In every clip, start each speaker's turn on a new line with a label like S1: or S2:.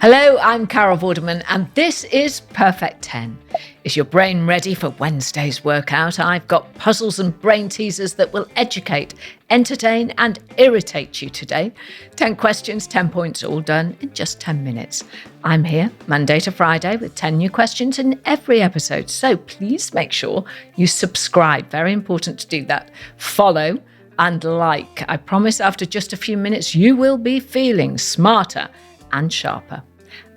S1: Hello, I'm Carol Vorderman, and this is Perfect 10. Is your brain ready for Wednesday's workout? I've got puzzles and brain teasers that will educate, entertain, and irritate you today. 10 questions, 10 points, all done in just 10 minutes. I'm here Monday to Friday with 10 new questions in every episode, so please make sure you subscribe. Very important to do that. Follow and like. I promise after just a few minutes, you will be feeling smarter and sharper.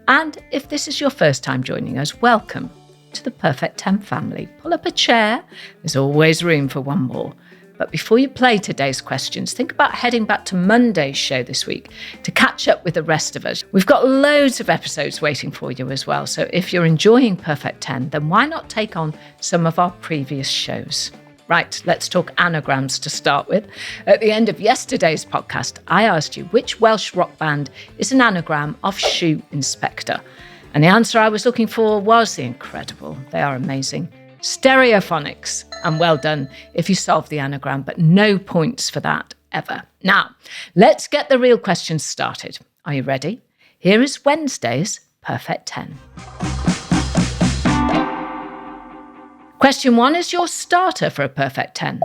S1: And if this is your first time joining us, welcome to the Perfect 10 family. Pull up a chair. There's always room for one more. But before you play today's questions, think about heading back to Monday's show this week to catch up with the rest of us. We've got loads of episodes waiting for you as well. So if you're enjoying Perfect 10, then why not take on some of our previous shows? Right, let's talk anagrams to start with. At the end of yesterday's podcast, I asked you which Welsh rock band is an anagram of Shoe Inspector. And the answer I was looking for was the incredible, they are amazing, Stereophonics. And well done if you solved the anagram, but no points for that ever. Now, let's get the real questions started. Are you ready? Here is Wednesday's Perfect 10. Question 1 is your starter for a Perfect 10.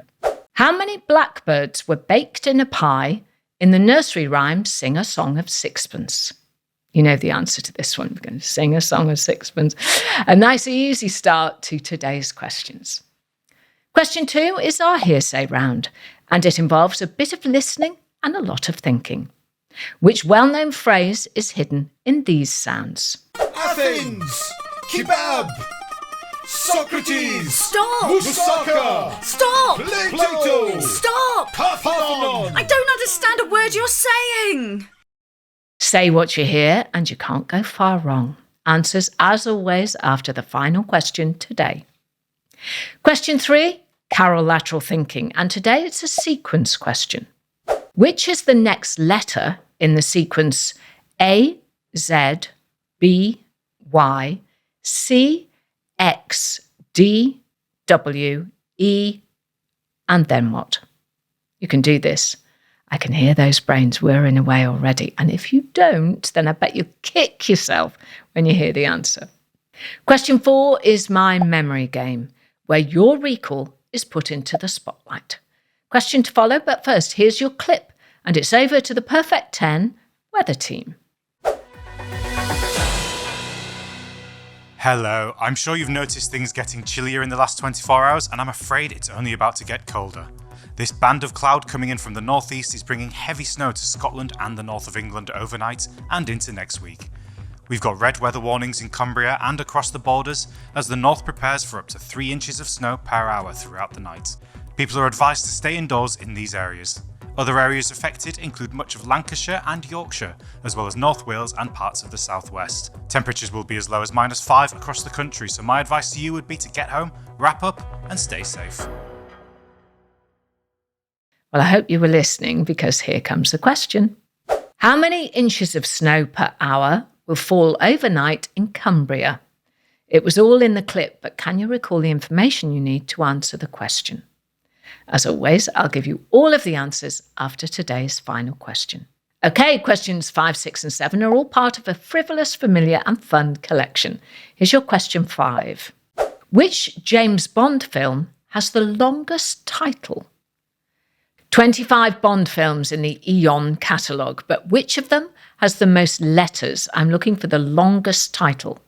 S1: How many blackbirds were baked in a pie in the nursery rhyme Sing a Song of Sixpence? You know the answer to this one. We're going to sing a song of sixpence. A nice easy start to today's questions. Question 2 is our hearsay round, and it involves a bit of listening and a lot of thinking. Which well-known phrase is hidden in these sounds?
S2: Athens! Kebab! Socrates!
S3: Stop!
S2: Moussaka!
S3: Stop!
S2: Plato!
S3: Stop!
S2: Parthenon!
S3: I don't understand a word you're saying.
S1: Say what you hear and you can't go far wrong. Answers, as always, after the final question today. Question 3, Carol lateral thinking, and today it's a sequence question. Which is the next letter in the sequence A, Z, B, Y, C, X, D, W, E, and then what? You can do this. I can hear those brains whirring away already. And if you don't, then I bet you kick yourself when you hear the answer. Question 4 is my memory game, where your recall is put into the spotlight. Question to follow, but first, here's your clip. And it's over to the Perfect 10 weather team.
S4: Hello, I'm sure you've noticed things getting chillier in the last 24 hours, and I'm afraid it's only about to get colder. This band of cloud coming in from the northeast is bringing heavy snow to Scotland and the north of England overnight and into next week. We've got red weather warnings in Cumbria and across the borders as the north prepares for up to 3 inches of snow per hour throughout the night. People are advised to stay indoors in these areas. Other areas affected include much of Lancashire and Yorkshire, as well as North Wales and parts of the southwest. Temperatures will be as low as -5 across the country, so my advice to you would be to get home, wrap up, and stay safe.
S1: Well, I hope you were listening because here comes the question. How many inches of snow per hour will fall overnight in Cumbria? It was all in the clip, but can you recall the information you need to answer the question? As always, I'll give you all of the answers after today's final question. Okay, questions 5, 6 and 7 are all part of a frivolous, familiar and fun collection. Here's your question 5. Which James Bond film has the longest title? 25 Bond films in the Eon catalogue, but which of them has the most letters? I'm looking for the longest title.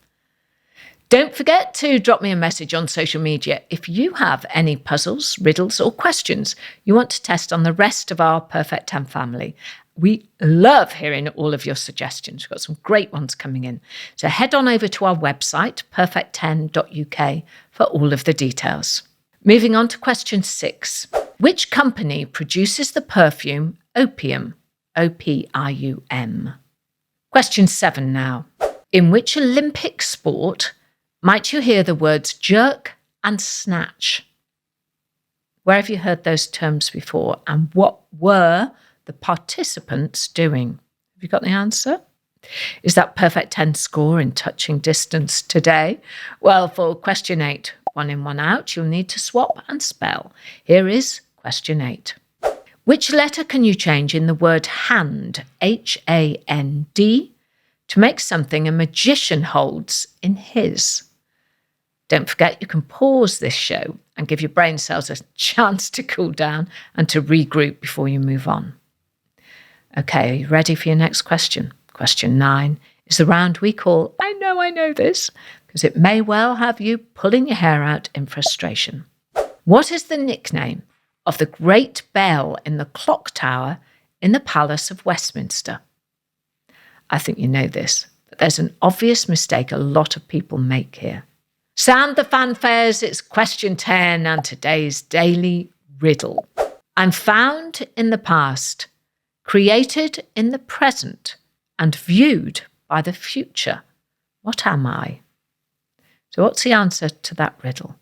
S1: Don't forget to drop me a message on social media if you have any puzzles, riddles or questions you want to test on the rest of our Perfect 10 family. We love hearing all of your suggestions. We've got some great ones coming in. So head on over to our website, perfect10.uk, for all of the details. Moving on to question 6. Which company produces the perfume Opium? O-P-I-U-M. Question 7 now. In which Olympic sport might you hear the words jerk and snatch? Where have you heard those terms before? And what were the participants doing? Have you got the answer? Is that Perfect 10 score in touching distance today? Well, for question 8, 1 in, 1 out, you'll need to swap and spell. Here is question 8. Which letter can you change in the word hand, H-A-N-D, to make something a magician holds in his. Don't forget you can pause this show and give your brain cells a chance to cool down and to regroup before you move on. Okay, are you ready for your next question? Question 9 is the round we call I know this, because it may well have you pulling your hair out in frustration. What is the nickname of the great bell in the clock tower in the Palace of Westminster? I think you know this, but there's an obvious mistake a lot of people make here. Sound the fanfares, it's question 10 and today's daily riddle. I'm found in the past, created in the present, and viewed by the future. What am I? So what's the answer to that riddle?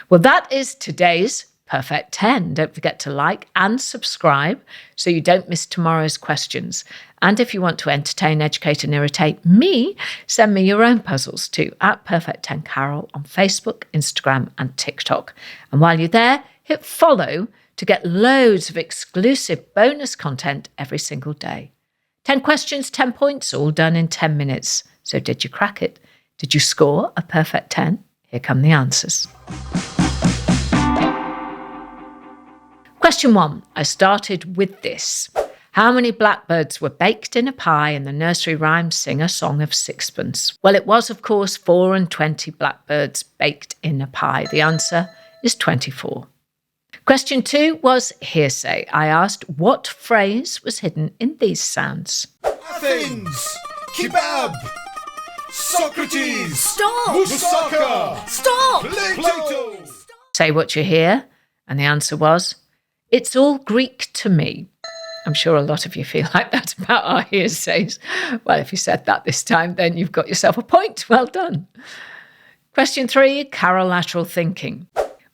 S1: Well, that is today's Perfect 10. Don't forget to like and subscribe so you don't miss tomorrow's questions. And if you want to entertain, educate and irritate me, send me your own puzzles to @Perfect10Carol on Facebook, Instagram and TikTok. And while you're there, hit follow to get loads of exclusive bonus content every single day. 10 questions, 10 points, all done in 10 minutes. So did you crack it? Did you score a perfect 10? Here come the answers. Question 1. I started with this. How many blackbirds were baked in a pie in the nursery rhyme Sing a Song of Sixpence? Well, it was, of course, 4 and 20 blackbirds baked in a pie. The answer is 24. Question 2 was hearsay. I asked what phrase was hidden in these sounds.
S2: Athens! Kebab! Socrates!
S3: Stop!
S2: Moussaka!
S3: Stop!
S2: Plato!
S1: Say what you hear. And the answer was, it's all Greek to me. I'm sure a lot of you feel like that about our hearsays. Well, if you said that this time, then you've got yourself a point. Well done. Question 3, carolateral thinking.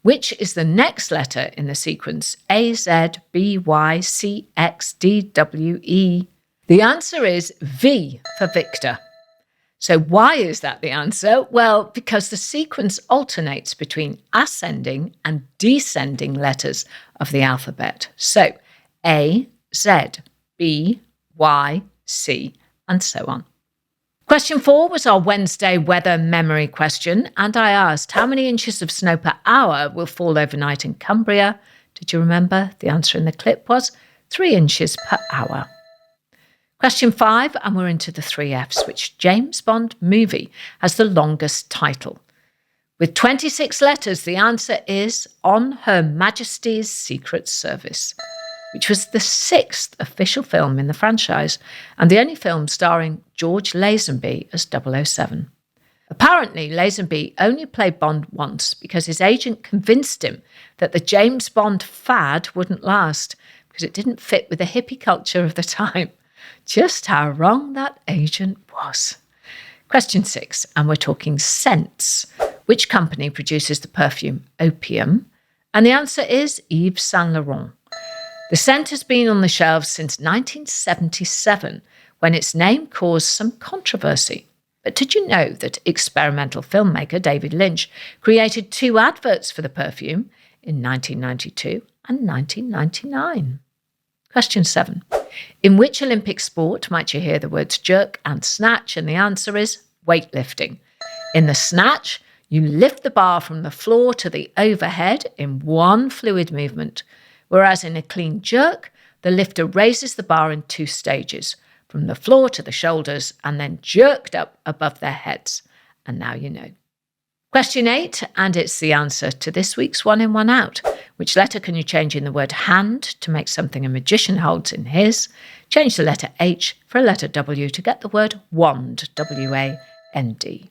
S1: Which is the next letter in the sequence A, Z, B, Y, C, X, D, W, E? The answer is V for Victor. So why is that the answer? Well, because the sequence alternates between ascending and descending letters of the alphabet. So A, Z, B, Y, C, and so on. Question 4 was our Wednesday weather memory question, and I asked how many inches of snow per hour will fall overnight in Cumbria. Did you remember? The answer in the clip was 3 inches per hour. Question 5, and we're into the 3 Fs, which James Bond movie has the longest title. With 26 letters, the answer is On Her Majesty's Secret Service, which was the 6th official film in the franchise and the only film starring George Lazenby as 007. Apparently, Lazenby only played Bond once because his agent convinced him that the James Bond fad wouldn't last because it didn't fit with the hippie culture of the time. Just how wrong that agent was. Question 6, and we're talking scents. Which company produces the perfume Opium? And the answer is Yves Saint Laurent. The scent has been on the shelves since 1977, when its name caused some controversy. But did you know that experimental filmmaker David Lynch created 2 adverts for the perfume in 1992 and 1999? Question 7. In which Olympic sport might you hear the words jerk and snatch? And the answer is weightlifting. In the snatch, you lift the bar from the floor to the overhead in one fluid movement, whereas in a clean jerk, the lifter raises the bar in 2 stages, from the floor to the shoulders and then jerked up above their heads. And now you know. Question 8, and it's the answer to this week's One In, One Out. Which letter can you change in the word hand to make something a magician holds in his? Change the letter H for a letter W to get the word wand, W-A-N-D.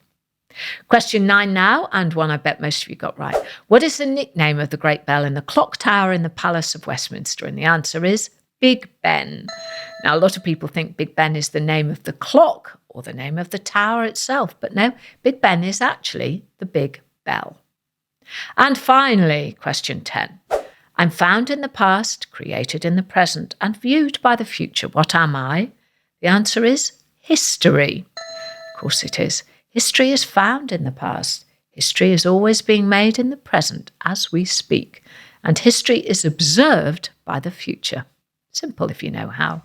S1: Question 9 now, and one I bet most of you got right. What is the nickname of the great bell in the clock tower in the Palace of Westminster? And the answer is Big Ben. Now, a lot of people think Big Ben is the name of the clock or the name of the tower itself, but no, Big Ben is actually the big bell. And finally, question 10. I'm found in the past, created in the present, and viewed by the future. What am I? The answer is history. Of course it is. History is found in the past. History is always being made in the present as we speak. And history is observed by the future. Simple if you know how.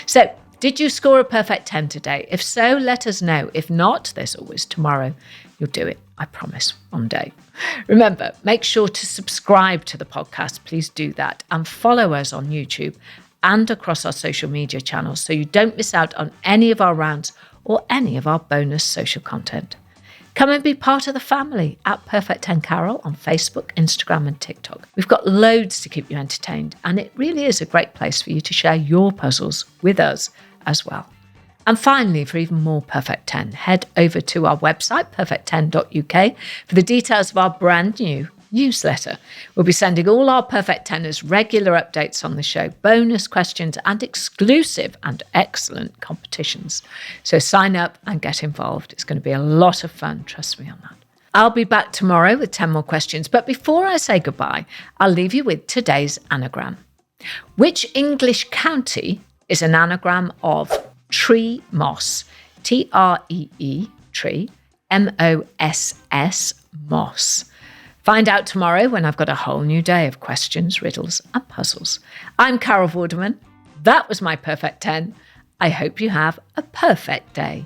S1: So, did you score a perfect 10 today? If so, let us know. If not, there's always tomorrow. You'll do it, I promise, one day. Remember, make sure to subscribe to the podcast. Please do that. And follow us on YouTube and across our social media channels so you don't miss out on any of our rounds or any of our bonus social content. Come and be part of the family at Perfect 10 Carol on Facebook, Instagram and TikTok. We've got loads to keep you entertained, and it really is a great place for you to share your puzzles with us as well. And finally, for even more Perfect 10, head over to our website, perfect10.uk, for the details of our brand new newsletter. We'll be sending all our Perfect Teners regular updates on the show, bonus questions and exclusive and excellent competitions. So sign up and get involved. It's going to be a lot of fun, trust me on that. I'll be back tomorrow with 10 more questions, but before I say goodbye, I'll leave you with today's anagram. Which English county is an anagram of tree moss? Tree, tree, M-O-S-S, moss. Find out tomorrow when I've got a whole new day of questions, riddles and puzzles. I'm Carol Vorderman. That was my Perfect 10. I hope you have a perfect day.